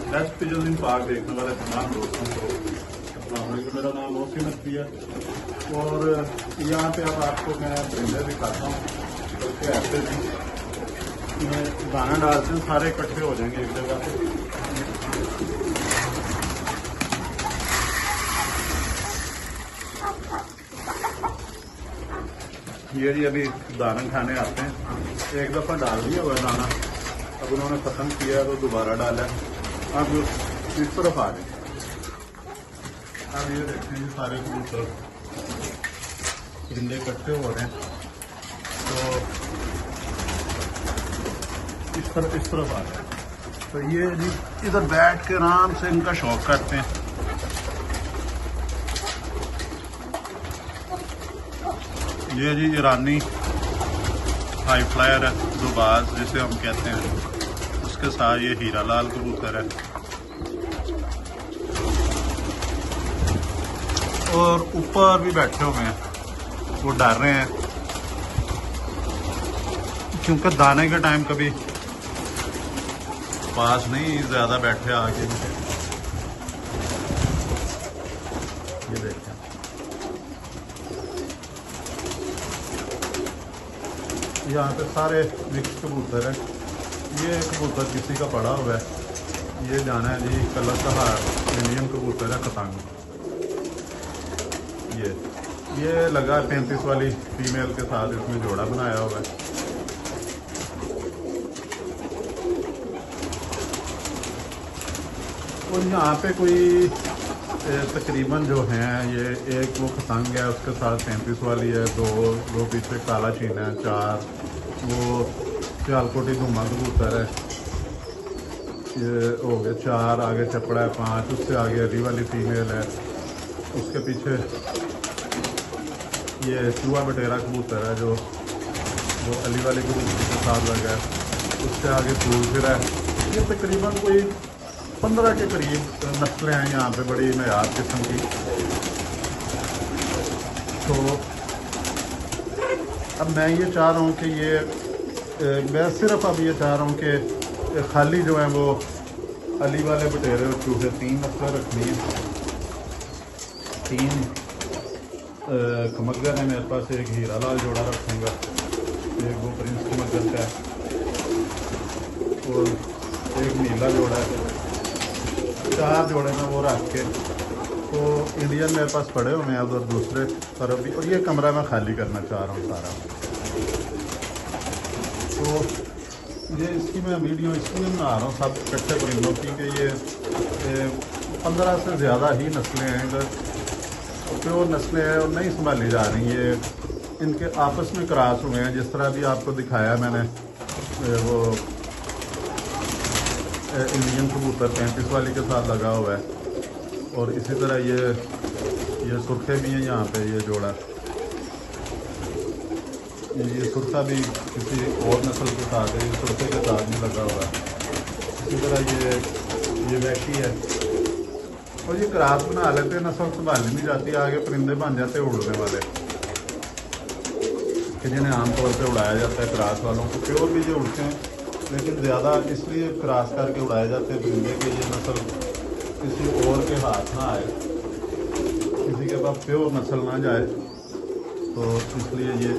Best pigeon इन park देखने वाले तमाम दोस्तों को अस्सलाम वालेकुम। मेरा नाम मोहसिन नकवी है और यहाँ पे अब आपको मैं परिंदे दिखाता हूँ। बल्कि ऐसे भी दाना डालते हैं, सारे इकट्ठे हो जाएंगे एक जगह पे। ये जी अभी दाना खाने आते हैं, एक दफ़ा डाल दिया हुआ दाना, अब उन्होंने ख़त्म किया तो दोबारा डाला। अब इस तरफ आ गए। अब ये देखते हैं सारे कबूतर परिंदे इकट्ठे हो रहे हैं, तो इस तरफ आ गए। तो ये जी इधर बैठ के आराम से इनका शौक करते हैं। ये जी ईरानी हाई फ्लायर है, दुबाज जिसे हम कहते हैं, उसके साथ ये हीरा लाल कबूतर है। और ऊपर भी बैठे हुए हैं, वो डर रहे हैं क्योंकि दाने के टाइम कभी पास नहीं ज़्यादा बैठे आगे। ये देखें, यहाँ पे सारे मिक्स कबूतर हैं। ये कबूतर किसी का पड़ा हुआ है, ये जाना है जी कलर का इंडियन कबूतर है खतंग। ये लगा 35 वाली फीमेल के साथ इसमें जोड़ा बनाया हुआ है। और यहाँ पे कोई तकरीबन जो हैं, ये एक वो खतंग है, उसके साथ 35 वाली है, दो पीछे काला चीना है, 4 वो सियालकोटी धुमा कबूतर है, ये हो गए 4, आगे चपड़ा है 5, उससे आगे अली वाली फीमेल है, उसके पीछे ये चूहा बटेरा कबूतर है जो वो अली वाले कबूतर के साथ लगा है, उससे आगे फूल फिर है। ये तकरीबन कोई 15 के करीब नस्लें हैं यहाँ पे, बड़ी नयाब किस्म की। तो अब मैं ये चाह रहा हूँ कि मैं सिर्फ अब ये चाह रहा हूँ कि खाली जो है वो अली वाले बटेरे और चूहे 3 नस्लें रखनी है। 3 कमगर है मेरे पास, एक हीरा लाल जोड़ा रखूँगा, एक वो प्रिंस कमगर का है और एक नीला जोड़ा है। 4 जोड़े में वो रख के, तो इंडियन मेरे पास पड़े हुए हैं उधर दूसरे तरफ भी। और ये कमरा मैं खाली करना चाह रहा हूँ सारा। तो ये इसकी मैं वीडियो इसलिए बना रहा हूँ सब इकट्ठे परिंदों की कि ये 15 से ज़्यादा ही नस्लें हैं इधर, प्योर नस्लें हैं और नहीं संभाली जा रही। ये इनके आपस में क्रॉस हुए हैं, जिस तरह भी आपको दिखाया मैंने वो इंडियन कबूतर 35 वाली के साथ लगा हुआ है, और इसी तरह ये सुर्खे भी हैं यहाँ पे, ये जोड़ा ये सुर्खा भी किसी और नस्ल के साथ है, ये सुर्खे के साथ नहीं लगा हुआ है। इसी तरह ये वैशी है, और ये क्रॉस बना लेते हैं, नस्ल संभाली नहीं जाती, आगे परिंदे बन जाते हैं उड़ने वाले कि जिन्हें आमतौर पे उड़ाया जाता है क्रॉस वालों को। प्योर भी ये उड़ते हैं, लेकिन ज़्यादा इसलिए क्रॉस करके उड़ाए जाते हैं परिंदे के ये नस्ल किसी और के हाथ ना आए, किसी के पास प्योर नस्ल ना जाए, तो इसलिए ये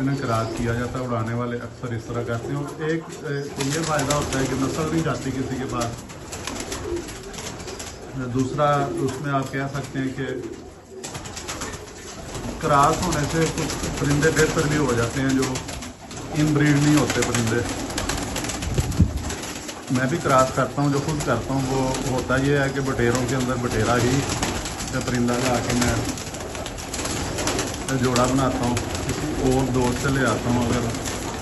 इन्हें क्रॉस किया जाता है। उड़ाने वाले अक्सर इस तरह करते हैं, और एक ये फ़ायदा होता है कि नस्ल नहीं जाती किसी के पास। दूसरा उसमें आप कह सकते हैं कि क्रॉस होने से कुछ परिंदे बेहतर भी हो जाते हैं, जो इनब्रीड नहीं होते परिंदे। मैं भी क्रॉस करता हूँ, जो खुद करता हूँ वो होता ये है कि बटेरों के अंदर बटेरा ही परिंदा ला के मैं जोड़ा बनाता हूँ, किसी और दोस्त से ले आता हूँ। अगर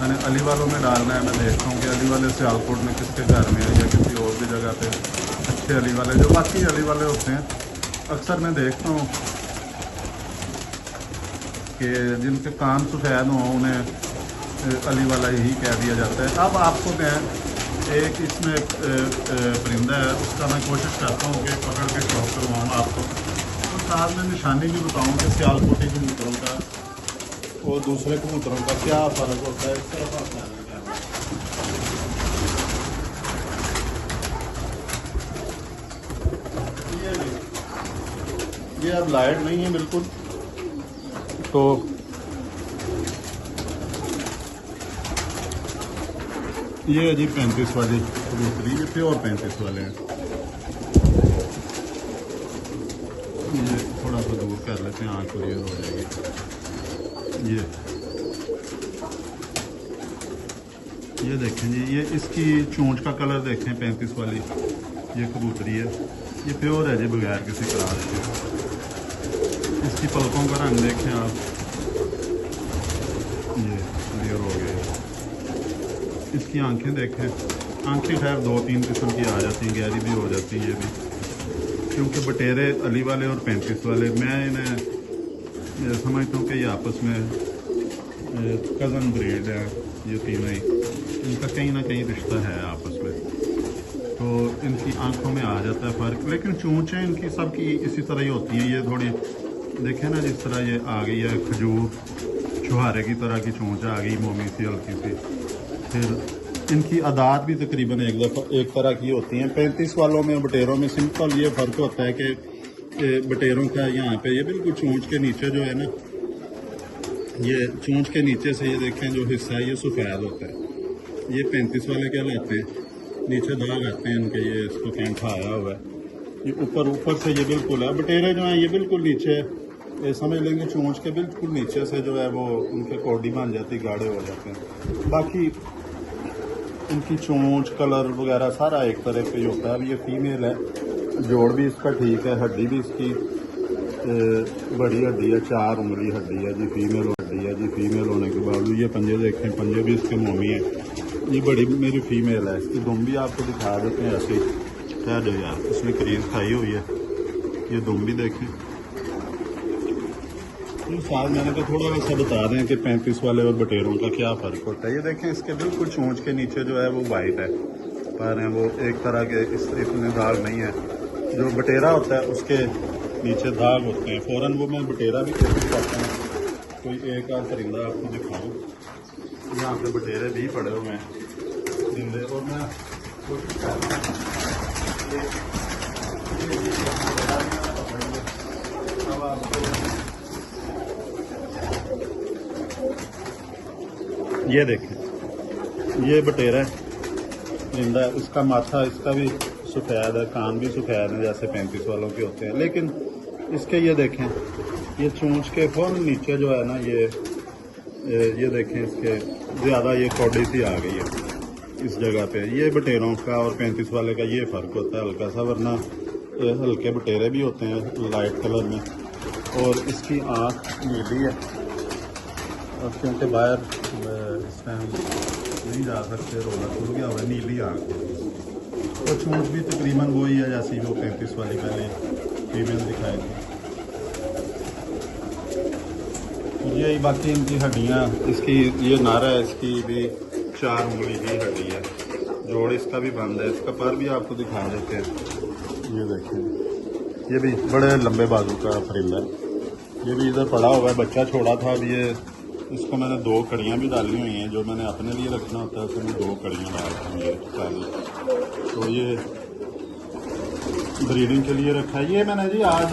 मैंने अली वालों में डालना है, मैं देखता हूँ कि अली वाले सियालकोट में किसके घर में है या किसी और भी जगह पे अच्छे अली वाले, जो बाकी अली वाले होते हैं, अक्सर मैं देखता हूँ कि जिनके कान सफ़ेद हों उन्हें अली वाला ही कह दिया जाता है। अब आपको मैं एक इसमें परिंदा है, उसका मैं कोशिश करता हूँ कि पकड़ के शौक करवाऊँ आपको, तो साथ में निशानी भी बताऊँ कि सियालकोटी कबूतरों का और दूसरे कबूतरों का क्या फ़र्क होता है। इस तरफ आप ये अब लाइट नहीं है बिल्कुल, तो ये है जी 35 वाली कबूतरी, ये प्योर 35 वाले हैं। ये थोड़ा सा दूर कर लेते हैं, आँख क्लियर हो जाएगी। ये देखें जी, ये इसकी चोंच का कलर देखें, 35 वाली ये कबूतरी है, ये प्योर है जी बगैर किसी क्रास के। इसकी पलकों का रंग देखें आप, ये क्लियर हो गए। इसकी आंखें देखें, आंखें खैर 2-3 किस्म की आ जाती हैं, गहरी भी हो जाती हैं ये भी, क्योंकि बटेरे अली वाले और 35 वाले मैं इन्हें समझता हूँ कि ये आपस में कज़न ब्रीड है, ये तीनों ही, इनका कहीं ना कहीं रिश्ता है आपस में, तो इनकी आंखों में आ जाता है फ़र्क। लेकिन चोंचें इनकी सबकी इसी तरह ही होती हैं। ये थोड़ी देखें ना, जिस तरह ये आ गई है खजूर छुहारे की तरह की चोंच आ गई, मोमी सी हल्की सी। फिर इनकी आदात भी तकरीबन एक तरह की होती हैं। 35 वालों में बटेरों में सिंपल ये फ़र्क होता है कि बटेरों का यहाँ पे ये बिल्कुल चोंच के नीचे जो है ना, ये चोंच के नीचे से ये देखें जो हिस्सा है ये सफ़ेद होता है। ये 35 वाले क्या लाते हैं, नीचे दाग आते हैं इनके, ये इसको कैंठा आया हुआ है। ये ऊपर से ये बिल्कुल है। बटेरे जो हैं ये बिल्कुल नीचे, ये समझ लेंगे चोंच के बिल्कुल नीचे से जो है वो उनके कोडी बन जाती, गाढ़े हो जाते हैं। बाकी इनकी चोंच कलर वगैरह सारा एक तरह का ही होता है। अब ये फीमेल है, जोड़ भी इसका ठीक है, हड्डी भी इसकी बड़ी हड्डी है, 4 उंगली हड्डी है जी, फीमेल हड्डी है जी। फीमेल होने के बावजूद ये पंजे देखें, पंजे भी इसके मोमी है। ये बड़ी मेरी फीमेल है, इसकी दुम भी आपको दिखा देते हैं ऐसे क्या जो यार, इसने करीज खाई हुई है। ये दुम भी देखें। तो साथ मैंने तो थोड़ा वैसा बता दें कि 35 वाले और बटेरों का क्या फ़र्क होता है। ये देखें, इसके बिल्कुल चोंच के नीचे जो है वो वाइट है, पर हैं वो एक तरह के इतने दाग नहीं है। जो बटेरा होता है उसके नीचे दाग होते हैं फ़ौरन। वो मैं बटेरा भी कोशिश करता हूँ कोई एक आध परिंदा आपको दिखाऊँ। यहाँ पे बटेरे भी पड़े हुए हैं जिंदे, और मैं कोशिश कर रहा हूँ अब आपको ये देखें, ये बटेरा है जिंदा, इसका माथा इसका भी सफ़ेद है, कान भी सफ़ेद है जैसे 35 वालों के होते हैं। लेकिन इसके ये देखें, ये चोंच के फ़ौरन नीचे जो है ना, ये देखें इसके ज़्यादा ये कोडी सी आ गई है इस जगह पे। ये बटेरों का और 35 वाले का ये फ़र्क होता है हल्का सा, वरना हल्के बटेरे भी होते हैं लाइट कलर में। और इसकी आँख नीली है, और क्योंकि बाहर इसमें हम नहीं जा सकते, रोला खुल गया हुआ है, नीली आँख। और चोंच भी तकरीबन वही है जैसी वो 35 वाली पहले फीमेल दिखाई थी। यही बाकी इनकी हड्डियाँ, इसकी ये नारा है, इसकी भी 4 उंगली की हड्डी है, जोड़ इसका भी बंद है। इसका पर भी आपको दिखा देते हैं। ये देखें, ये भी बड़े लंबे बाजू का परिंदा है। ये भी इधर पड़ा हुआ है, बच्चा छोड़ा था। अब ये इसको मैंने 2 कड़ियाँ भी डाली हुई हैं, जो मैंने अपने लिए रखना होता है उसमें 2 कड़ियाँ डालता हूँ ये चाली। तो ये ब्रीडिंग के लिए रखा है। ये मैंने जी आज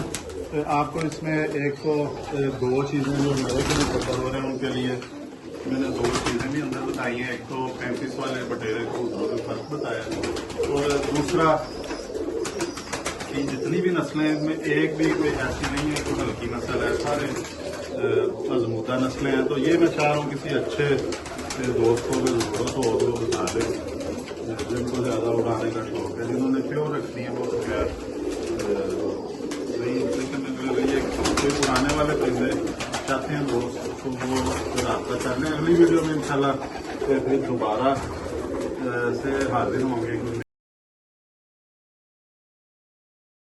आपको इसमें 102 चीज़ें जो मेरे के लिए पता हो रहे हैं उनके लिए मैंने 2 चीज़ें भी अंदर बताई हैं। एक तो 35 वाले बटेरे को फर्क बताया, और दूसरा कि जितनी भी नस्लें हैं इनमें एक भी कोई ऐसी नहीं है कोई हल्की नस्ल है, सारे आजमूदा नस्लें हैं। तो ये मैं चाह रहा हूँ किसी अच्छे दोस्त को अगर ज़रूरत हो तो वो बता दें, जिनको ज़्यादा उड़ाने का शौक है, जिन्होंने प्योर रखनी है वो तो खैर नहीं। लेकिन ये कोई पुराने वाले परिंदे चाहते हैं दोस्त तो वो रब्ता कर लें। अगली वीडियो में इंशाल्लाह फिर दोबारा से हाजिर होंगे।